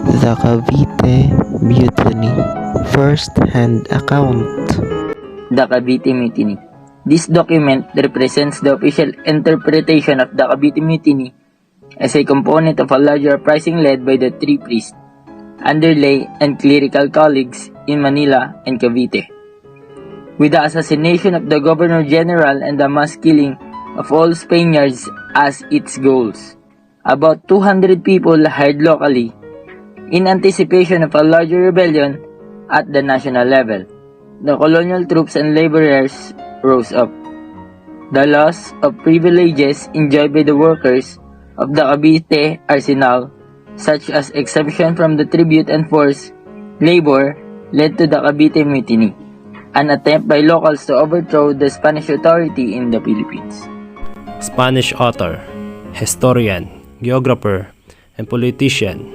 The Cavite Mutiny. First-hand account. The CAVITE Mutiny. This document represents the official interpretation of the CAVITE Mutiny as a component of a larger uprising led by the three priests, underlay, and clerical colleagues in Manila and Cavite, with the assassination of the Governor-General and the mass killing of all Spaniards as its goals. About 200 people hired locally in anticipation of a larger rebellion at the national level. The colonial troops and laborers rose up. The loss of privileges enjoyed by the workers of the Cavite arsenal, such as exemption from the tribute and forced labor, led to the Cavite Mutiny, an attempt by locals to overthrow the Spanish authority in the Philippines. Spanish author, historian, geographer, and politician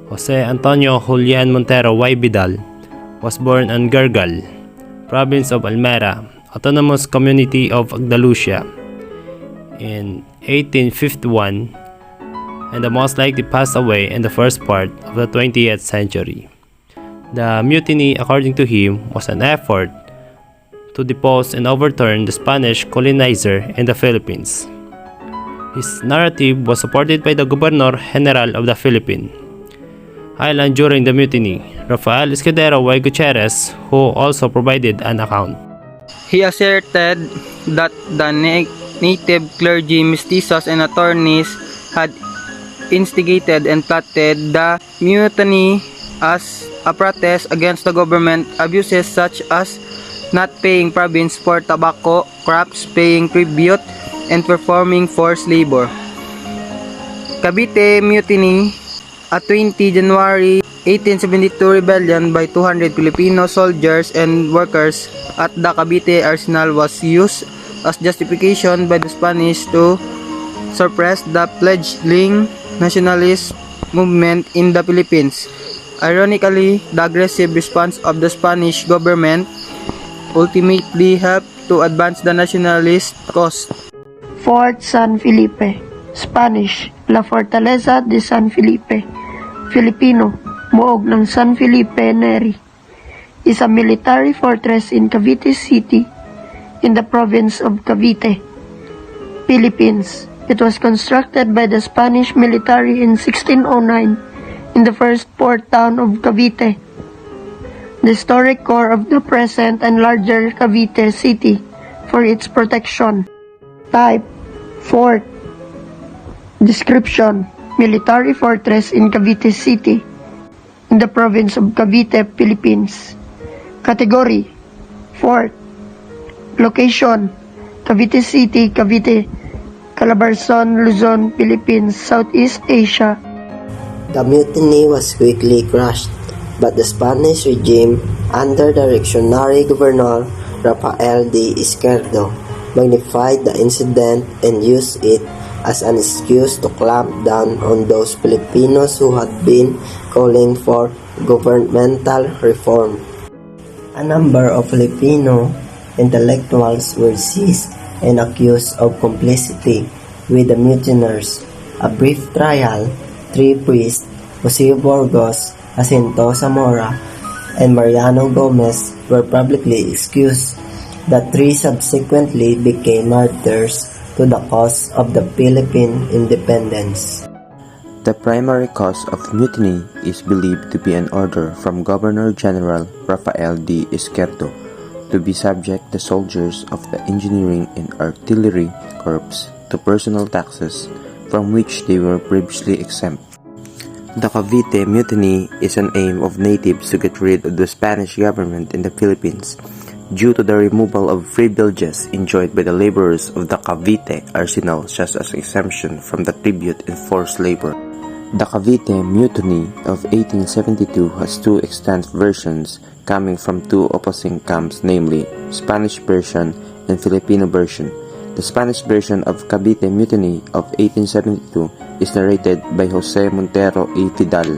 Jose Antonio Julian Montero y Vidal was born in Gargal, province of Almera, Autonomous Community of Andalusia, in 1851, and most likely passed away in the first part of the 20th century. The mutiny, according to him, was an effort to depose and overturn the Spanish colonizer in the Philippines. His narrative was supported by the Governor-General of the Philippine Island during the mutiny, Rafael Escudero y Gutierrez, who also provided an account. He asserted that the native clergy, mestizos, and attorneys had instigated and plotted the mutiny as a protest against the government abuses such as not paying province for tobacco crops, paying tribute, and performing forced labor. Cavite Mutiny, a 20 January 1872 rebellion by 200 Filipino soldiers and workers at the Cavite arsenal, was used as justification by the Spanish to suppress the fledgling nationalist movement in the Philippines. Ironically, the aggressive response of the Spanish government ultimately helped to advance the nationalist cause. Fort San Felipe, Spanish, La Fortaleza de San Felipe, Filipino, Muog ng San Felipe Neri, is a military fortress in Cavite City in the province of Cavite, Philippines. It was constructed by the Spanish military in 1609 in the first port town of Cavite, the historic core of the present and larger Cavite City, for its protection. Type: Fort. Description: military fortress in Cavite City in the province of Cavite, Philippines. Category: Fort. Location: Cavite City, Cavite, Calabarzon, Luzon, Philippines, Southeast Asia. The mutiny was quickly crushed, but the Spanish regime, under the reactionary governor Rafael de Izquierdo, magnified the incident and used it as an excuse to clamp down on those Filipinos who had been calling for governmental reform. A number of Filipino intellectuals were seized and accused of complicity with the mutineers. A brief trial, 3 priests, Jose Burgos, Jacinto Zamora, and Mariano Gomez, were publicly excused. The 3 subsequently became martyrs to the cause of the Philippine independence. The primary cause of mutiny is believed to be an order from Governor-General Rafael de Izquierdo to be subject the soldiers of the engineering and artillery corps to personal taxes from which they were previously exempt. The Cavite Mutiny is an aim of natives to get rid of the Spanish government in the Philippines due to the removal of privileges enjoyed by the laborers of the Cavite arsenal, such as exemption from the tribute and forced labor. The Cavite Mutiny of 1872 has 2 extant versions coming from 2 opposing camps, namely Spanish version and Filipino version. The Spanish version of Cavite Mutiny of 1872 is narrated by Jose Montero y Vidal.